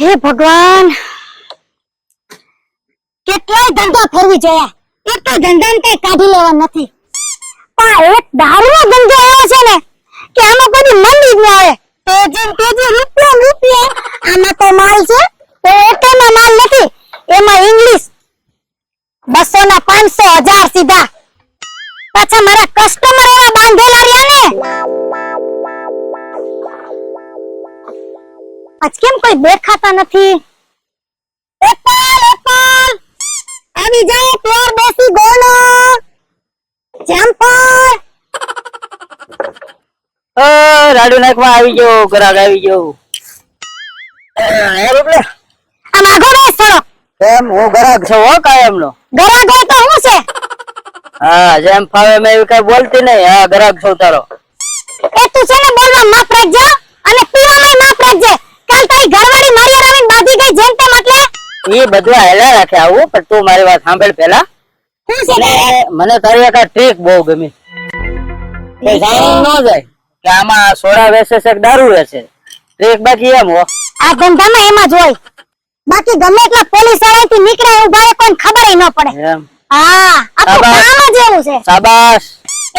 હે ભગવાન, કેટલાય ધંધા ફેરવી જોયા, એક તો ધંધાને કઈ કાઢી લેવા નથી. પણ એક દારૂનો ધંધો એવો છે ને કે આમાં કોઈ મંદી જ ન આવે. તેજી રૂપિયા આમાં તો માલ છે, તો એકેમાં માલ નથી. એમાં ઇંગ્લિશ 200 ના 500 1000 સીધા. પાછા મારા કસ્ટમર એવા બાંધેલા રહ્યા ને. આજ કેમ કોઈ દેખાતા નથી? એપલ આવી જાય, પ્યોર દેશી ગોળો જમ્પર. રાડુ નાખવા આવી ગયો, ગ્રાહક આવી ગયો. આમ આગો રેસ થોડો. એમ હું ગ્રાહક છું હો કાયમનો. ગ્રાહક હોય તો હું છે? હા, જેમ ફાવે મેં એવું કઈ બોલતી નહીં. હા, ગ્રાહક છું તારો. એ તું છે ને બોલવા માફ રાખજો અને પીવામાં માફ રાખજે. કાલ તારી ઘરવાળી મારી આવીને બાંધી ગઈ જેમ તેમ એટલે. એ બધું હેલા રાખે આવું, પણ તું મારી વાત સાંભળ પેલા. મને તારી એક ટ્રીક બહુ ગમી. એ જાણી ન જાય કે આમાં સોડા વેચે છે કે દારૂ વેચે. ટ્રીક બાકી એમ હો, આ ધંધામાં એમાં જ હોય. બાકી ગમે એટલા પોલીસ વાળાથી નીકળે ઉભા કોઈ ખબર ન પડે. એમ. હા, આપણું કામ જ એવું છે. શાબાશ.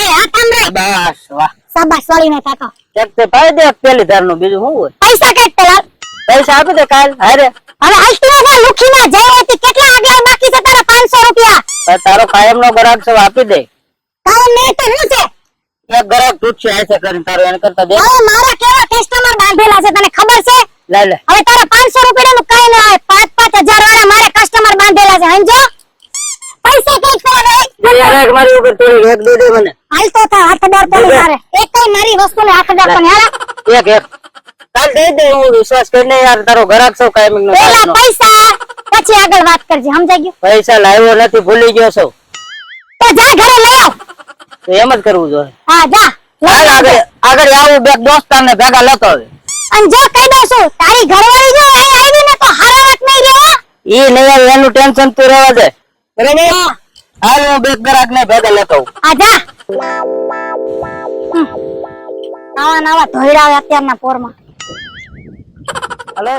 એ આ કામ રે. શાબાશ. વાહ. શાબાશ વાળીને કાકા. એક તે પાઈ દે પેલી ધારનું, બીજું શું હોય? પૈસા કાઢ પેલા. પૈસા આપી દે કાલ. હારે હવે હાલતી ના જા લુખીના જઈ હતી. કેટલા આગલા બાકી છે તારા? 500 રૂપિયા. તારો કાયમનો ગ્રાહક છે, આપી દે. કામ ને તો હું છે? એક ગ્રાહક તું છે ऐसे કરીને તારો એને કરતા દે. હવે મારા કેવા કસ્ટમર બાંધેલા છે તને ખબર છે? લે લે. હવે તારા 500 રૂપિયાનું કઈ ના આવે. 5-5 હજાર વાળા મારે કસ્ટમર બાંધેલા છે. સમજો? પૈસા કઈ કરે? ગ્રાહક મારી ઉપર થોડી એક દે દે મને. હાલ તો થા હાથદાર તો મારે. એક કઈ મારી વસ્તુને હાથદાર તો યાર. એક કાલ દે દે, હું વિશ્વાસ કરીને યાર તારો ગ્રાહક છો કાયમનો. પેલા પૈસા પછી આગળ વાત કરજે. સમજાઈ ગયું? પૈસા લાવ્યો નથી, ભૂલી ગયો છો. તો જા ઘરે લઈ આવ. તો એમ જ કરવું જોઈએ. હા જા. હાલ આગળ આગળ આવું, બે દોસ્તારને ભેગા લેતો આવે. અને જો કહી દઉં છું, તારી ઘરવાળી જો અહીં આવી ને તો હરાવત નહીં રે. ઈ નહીં આવે એનું ટેન્શન તું રહેવા દે. બરાબર? હાલ હું બે ગ્રાહકને ભેગા લેતો આવું. આ જા. આવા નવા ધોઈડા આવે અત્યારના પોરમાં. હાલો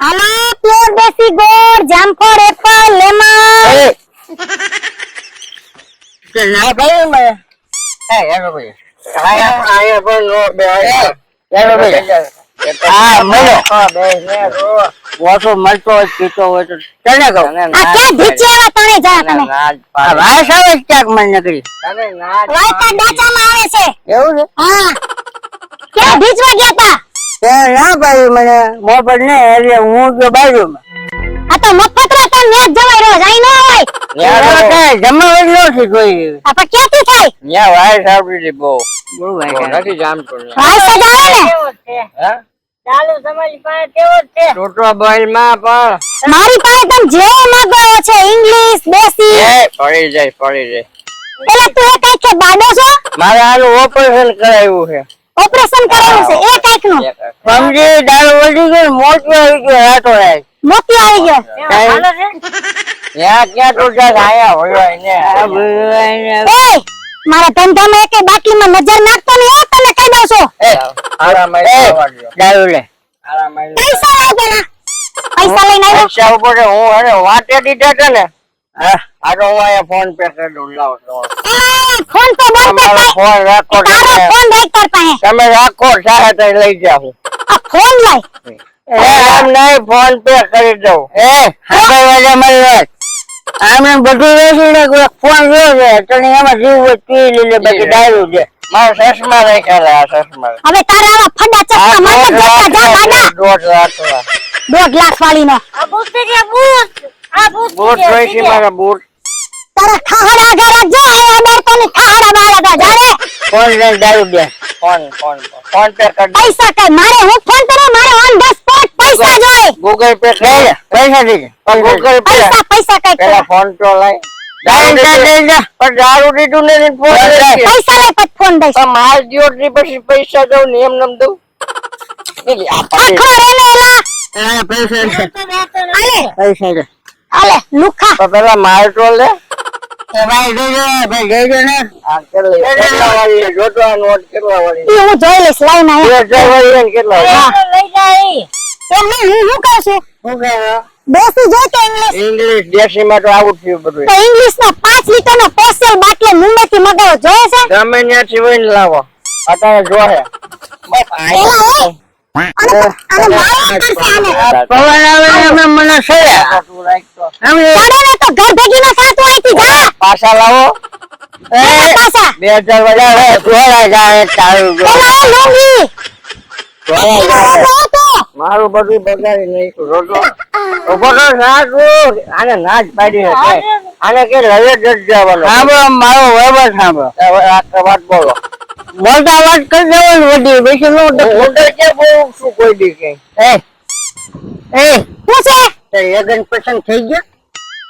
હાલો, પ્યોર દેશી ગોળ, જામફળ, એપલ, લેમન. કે ના ભાઈ મે એ યાર ભાઈ આયા પણ નો બે યાર ભાઈ હા મળો બે ને વોસો મળતો હોય પીતો હોય તો ચાલે કહો. આ ક્યાં ભીચે એવા તણે જા તમે? આ વાસ આવે ક્યાંક મને નકરી તને ના વાયકા ડાચામાં આવે છે. એવું છે? હા. ક્યાં ભીચવા ગયા તા? તે ના ભાઈ મને મોબાઈલ ને એટલે હું જો બાજુમાં. આ તો મફતરા તો ન્યા જ જવાય રોજ. અહીં ન હોય. યાર કઈ જમા વેલો છે કોઈ. આ પણ ક્યાંથી થાય? ન્યા વાસ આવડી બહુ વાય નથી જામતો. વાયસા જ આવે ને. હે ચાલુ તમારી પાસે કેવો છે? ટોટો મોબાઈલ માં પણ મારી પાસે તમે જે માંગો છે ઇંગ્લિશ દેશી. પડી જાય. પેલા તું એક આંખે બાડો છો? મારે આનું ઓપરેશન કરાવ્યું છે. ઓપરેશન કરાવ્યું છે એક આંખનું. સમજી દારૂ વળી ગયો, મોતી આવી ગયો, હાટો રાય મોતી આવી ગયો. યા ક્યાં તો જા આયા હોય ને આ ભઈને ઓય મારા ધંધામાં એકે બાકીમાં નજર નાખતો નહીં. હો તને કહી દઉં છું. આરામ દારૂ લે પૈસા લાવ પેલા. પૈસા લઈને આવ્યો. પૈસા ઉપર હું અરે વાટે દીધા છે ને. હા આ તો હું અહીંયા ફોન પે કરી દઉં. લાવ ફોન તો બંધ મારો કર. ફોન રાખો. તારો ફોન રાખ તાર પાસે. તમે રાખો સાહેબ લઈ જાવ. આ ફોન લાય. એમ નહીં ફોન પે કરી દઉં. હા વાલે મારી વાત આમને બધું વેચીને ફોન જોયો છે તને એમાં જીવ હોય પી લે બાકી દારૂ છે. મારા ચશ્મા રાખ્યા ચશ્મા. હવે તારા આવા ફડા ચક્કા મારતો જતા જા બાડા. 1.5 લાખ વાળીનો. આ બૂટ જોઈ છે મારા બૂટ. તારા ખાહડા આગળ રાખજો. આ અડાર તો ની ખાહડા બાળા જા રે. ફોન લઈને દારૂ દે. ફોન પે કરી દે. પૈસા કઈ મારે હું ફોન કરે મારે ઓન ધ સ્પોટ પૈસા જોઈએ. ગૂગલ પે કરી દે. પૈસા દીજે. ગૂગલ પે પૈસા કઈ પેલા ફોન તો લાય. દારૂ દે પણ દારૂ દીધું ને ફોન પૈસા લઈ પછી ફોન દઈશ. માલ દિયો પછી પૈસા દઉં ને એમ નમ દઉં. આખો રે ને એલા. પૈસા છે. આલે પૈસા છે. આલે લુખા. તો પેલા માલ તો લે. ભાઈ દેજો ને. આ કેટલા વાળી જોતો આ નોટ કેટલા વાળી. ઈ હું જોઈ લઈશ. લાઈન આયા. કેટલા વાળી કેટલા વાળી. હા લઈ જાય. એમ નહીં, હું કહું છું શું કહેવાય? દેશી જોઈ કે ઇંગ્લિશ? ઇંગ્લિશ દેશી માં તો આવું થયું બધું. તો ઇંગ્લિશ નો 5 લીટર નો પોસ્ટલ બાટલો મુંબઈ થી મગાવો જોયે છે? ગમે ત્યાંથી વહીને લાવો અત્યારે જોહે. બસ પેલા અને મારા કરશે આને. પવન આવે ને અમે મને સળ્યા. તું રાખતો. પડે ને તો ઘર ભેગી નો સાથ અહીંથી જા. પાછા લાવો. પાછા 2000 વધારે ધોળા જાય તારું જો. પેલા એ લુંગી ધોળા જાય. તો મારું બધું બગાડી નાખ્યું રોટલો. ઉભો તો ના તું. આને ના જ પાડી છે. આને કે રવે જ જવાનો. સાંભળો મારો વહીવટ સાંભળો. હવે આ વાત બોલો. બોલતા વાત કરી દેવાનું વડી બેસી નો હું તો કે બહુ શું કોઈ દી કે એ શું છે? લગન પસંદ થઈ ગયા?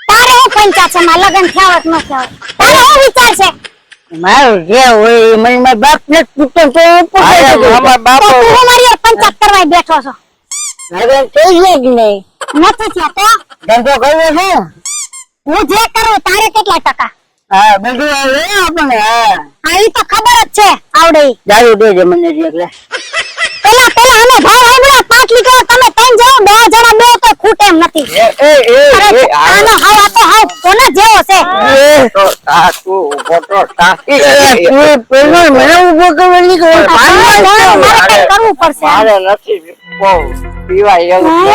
તારે હું પંચાયત છે માં લગન થયા હોત ન થયા હોત? તારે શું વિચાર છે? મારું જે હોય એ મને મારા બાપ ને પૂછતો તો હું પૂછતો અરે હતો. મામા તો બાપો તું મારી હારે પંચાયત કરવા બેઠો છો? લગન થઈ ગયા કે નહીં? નથી થયા તો ધંધો કર્યો છે? હું જે કરું તારે કેટલા ટકા? હા બધું આવે આપણને. હા હા ઈ તો ખબર જ છે આવડે ઈ. દારૂ દેજે મને જે એટલે. પેલા અમે ભાઈ આંબળા 5 લીટર તમે 3 જાવ 2 જણા બે તો ખૂટે એમ નથી. અરે આનો હાવ આ તો હાવ કોના જેવો છે? તો તા તું ઉભો તો તા. તું પેલો મને ઊભો કરવાની કહો. મારે કંઈક કરવું પડશે. મારે નથી બહુ પીવાય એવું છે.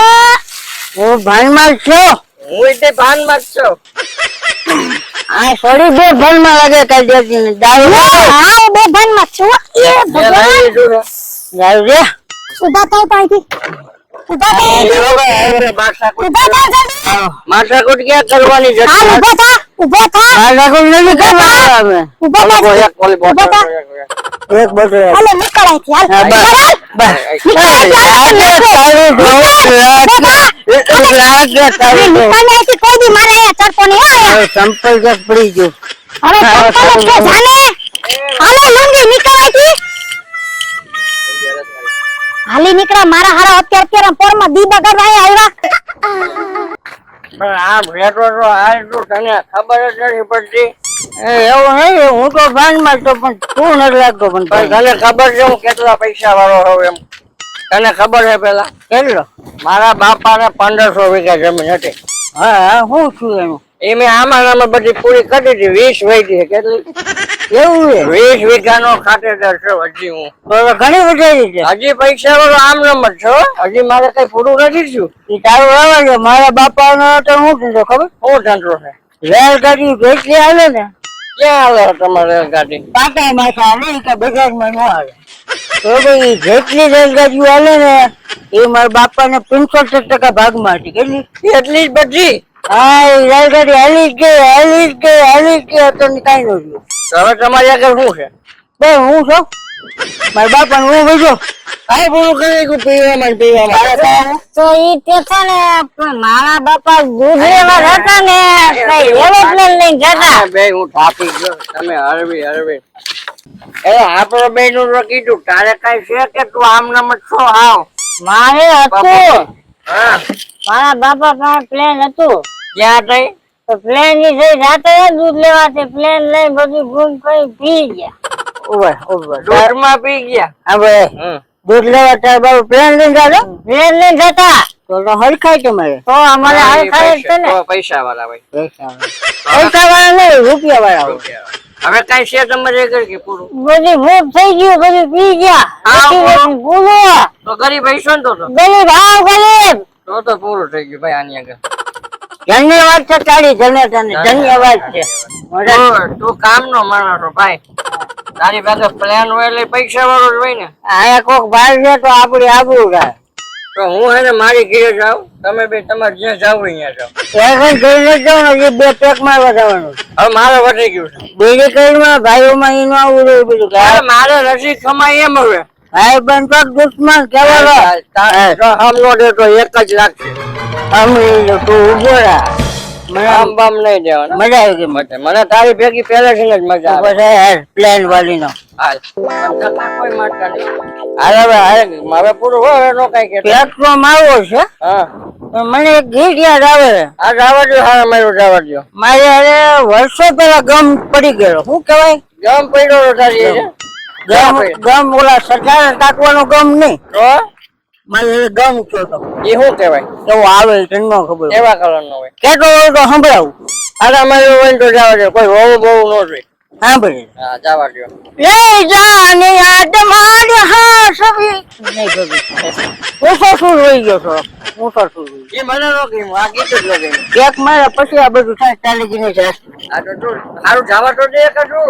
હું ભાનમાં જ છું. હું તે ભાનમાં જ છું. આ સોરી બે ભાનમાં લાગે કઈ દેતી નહીં. દારૂ હા હું બે ભાનમાં છું. એ ભગવાન દારૂ દે. ઉભા થાવ તો અહીંથી. ઉભા થાવ ઉભા થાવ જલ્દી. માથાકૂટ ક્યાં કરવાની છે? હાલ ઉભો થા ઉભો થા મારા કોઈ નથી કરવા અમે. ઉભો થા એક ઓલી બોટલ ઉભો થા. એક બોટલ. હાલો નીકળ અહીંથી હાલ. હા, બસ. બરાબર? નીકળ અહીંથી કોઈ દી મારે અહીંયા ચડતો નહીં હો અહીંયા. સંપલ પડી ગયો. હવે ચડતો જ છે, જાને. હાલો લુંગી નીકળ અહીંથી. હાલી નીકળ્યા મારા હારા અત્યારે પોરમાં દી બગાડવા અહીંયા આવ્યા. પણ આ ભેટો તો હાલ તું તને ખબર જ નથી પડતી. એવું નહીં હું તો ભાનમાં તો પણ તું નથી લાગતો પણ પણ તને ખબર છે હું કેટલા પૈસા વાળો હોઉં એમ? તને ખબર છે પેલા કેટલો? મારા બાપાને 1500 વીઘા જમીન હતી. હા હું છું એનું. એ મેં આમાં બધી પૂરી કરી હતી. 20 વહી છે. કેટલી? એવું છે? 20 વીઘાનો ખાતેદાર છું હજી હું. તો ઘણી વધારી છે. હજી પૈસા વાળો આમ નંબર છો. હજી મારે કઈ પૂરું નથી થયું. એ તારું આવે છે મારા બાપાનો તો હું ધંધો ખબર? શું ધંધો છે? રેલગાડી ભેટલી આવે ને ક્યાં હાલે તમારે રેલગાડી? પાટા માથે આવે કે બજારમાં ન આવે. તો ભાઈ જેટલી રેલગાડીઓ હાલે ને એ મારા બાપાને 75% ભાગમાં હતી. કેટલી? એટલી જ બધી. હા એ રેલગાડી હાલી જ ગઈ અત્યારે કઈ ન થયું. તો હવે તમારી આગળ શું છે? બે હું છું મારા બાપા હું બીજો આ પૂરું કરી ગયું પીવામાં. તો ઈ તે છે ને મારા બાપા દૂધ લેવા હતા ને કઈ એરોપ્લેન લઈને જતા. બે હું થાકી ગયો. તમે હળવી એ આપણો બે નું તો કીધું. તારે કઈ છે કે તું આમ નામ જ છો? આવ મારે હતું હા મારા બાપા પાસે પ્લેન હતું. ક્યાં થઈ? તો પ્લેન ની જઈ જાતે દૂધ લેવા તે પ્લેન લઈ બધું ગુમ કરી પી ગયા. ઉભર દૂધમાં પી ગયા. હવે દૂધ લેવા તાર બાબુ પ્લેન લઈને જાતો પ્લેન લઈને જતા તો હરખાય તમારે તો અમારે હાલ ખાય જ છે ને. પૈસા વાળા ભાઈ. પૈસા વાળા નહીં રૂપિયા વાળા હવે કઈ છે તમારે આગળ કે પૂરું? બધી ભૂખ થઈ ગયું બધું પી ગયા. હા, પછી પૂરો તો ગરીબ પૈસો ને તો ગરીબ હાવ ગરીબ. તો પૂરું થઈ ગયું ભાઈ આની આગળ. ધન્યવાદ છે તારી ધન્યવાદ છે તું કામ નો માણસ છો ભાઈ. તારી પાસે પ્લાન હોય એટલે પૈસા વાળો જ હોય ને. આયા કોક બહાર છે તો આપડી આબરૂ રહે. તો હું હે ને મારી ઘરે જાઉં. તમે બે તમારે જ્યાં જાવ અહીંયા જાવ. એક જોઈને જવાનું હજી 2 પેક મારવા જવાનું. હવે મારે વધી ગયું છે. બીજી કઈમાં ભાઈઓમાં એનું આવું રહ્યું બધું કે હવે મારે નસીબ ખમાય એમ હવે. ભાઈ બંધ તો દુશ્મન કેવાલો હમનો દે તો 1 જ લાગશે. અમી તું ઉભો રહે. આમ બામ નહીં દેવાના. મજા આવી ગઈ મને તારી ભેગી પહેલેથી જ મજા આવે. પછી પ્લેન વાળી નો હાલ. કોઈ મારતા નહીં. હાલ હવે પૂરું હોય હવે નો કઈ કે. પેક તો મારવો છે હા પણ મને એક ગીત યાદ આવે આ જવા દો. હા મારું જવા દો. મારે અરે વર્ષો પેલા ગમ પડી ગયેલો શું કેવાય ગમ પડ્યો તારી ગમ ઓલા સરકાર કાકવાનો ગમ નહીં તો મારે ગમ છો તો એ શું કહેવાય? એવો આવે તને ન ખબર હોય. કેવા કલર નો હોય? કેતો હોય તો સંભળાવું. આના મારે હોય તો જવા દે, કોઈ હોવું બહુ ન જોઈએ. સાંભળે. હા, જવા દો. લે જાને યાદ માર હા સભી નહીં સભી હું તો શું રહી ગયો છો હું તો શું એ મને નો ગમ્યું, આ ગીત જ ન ગમ્યું. એક મારે પછી આ બધું થાય ચાલી ગઈ છે. આ તો તું સારું જવા તો દે કે શું?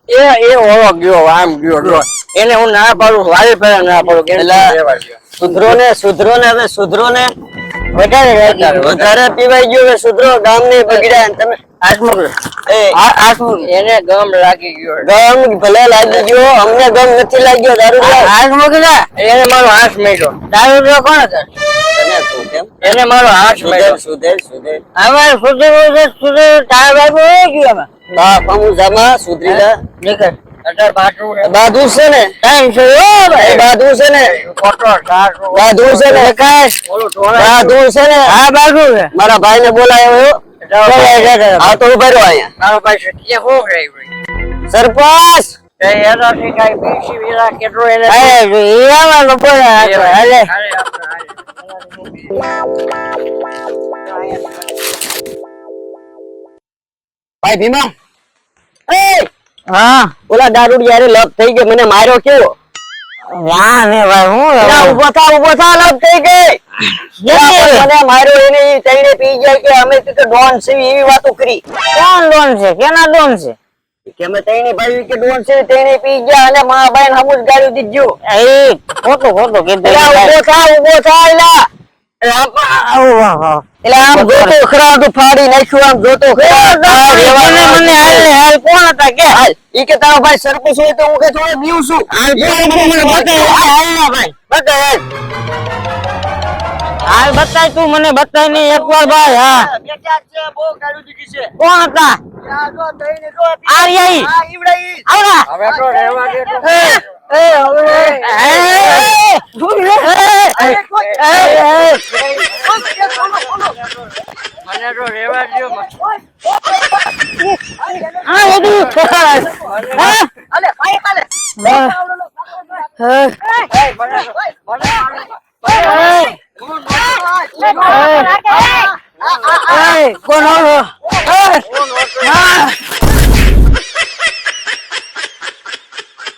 એ ઓળો ગયો, આમ ગયો જો. એને હું ના પાડું, વારે પહેલા ના પાડું કે રહેવા દ્યો. સુધરો ને હવે સુધરો ને વધારે પીવાઈ ગયો હવે સુધરો ગામ ને બગડ્યા ને તમે હાથમાં એને ગમ લાગી ગયો. ગમ ભલે લાગી ગયો અમને ગમ નથી લાગ્યો દારૂ હાથ મૂકી એને મારો હાથ મેળ્યો. દારૂ કોણ હતા એને મારો હાથ મેળ્યો. સુધેર હવે સુધર તારા બાબુ ગયું હવે બાપ હું જમા સુધરી જા નીકળ અત્યારે પાછું છે. બહાદુર છે ને ટાઈમ છે ઓ ભાઈ બહાદુર છે ને ખોટો ઢાઢો. બહાદુર છે ને વિકાસ ઓલું ઢોળાય. બહાદુર છે ને હા બહાદુર છે મારા ભાઈ ને બોલાયો હા તો ઉભા રહ્યો અહીંયા મારો ભાઈ સત્ય હો ગઈ ભાઈ. સરપંચ એનાથી કઈ બીસી વીરા કેટલો એને હીરામાં બોલે હાલે હાલે, આપણે હાલે. ભાઈ ભીમા એ હા ઓલા દારૂડિયા રે લપ થઈ ગયો મને માર્યો કેવો યા ને ભાઈ હું ઉભો થા લપ થઈ ગઈ મને માર્યો એને તઈને પી જાય કે અમે તો ડોન છે એવી વાતો કરી કોણ ડોન છે કેના ડોન છે કે અમે તઈને ભાઈ કે ડોન છે તઈને પી ગયા અને મા ભાઈ ને હમુજ ગાડી દીધો એ ખોટો કીધું ઉભો થા એલા એટલે આમ જોતો ખરા તો ફાડી નાખ્યું આમ જોતો ખરા મને હાલ કોણ હતા કે હાલ ઈ કે તારો ભાઈ સરપંચ હોય તો હું કે થોડો બીવ છું હાલ ભાઈ બતાય હાલ બતાય તું મને બતાય ને એકવાર ભાઈ હા બહુ ગાડી દીધી છે. કોણ હતા આર્યાઈ આવડા હવે તો રહેવા દે તો. મને તો રહેવા દ્યો. કોણ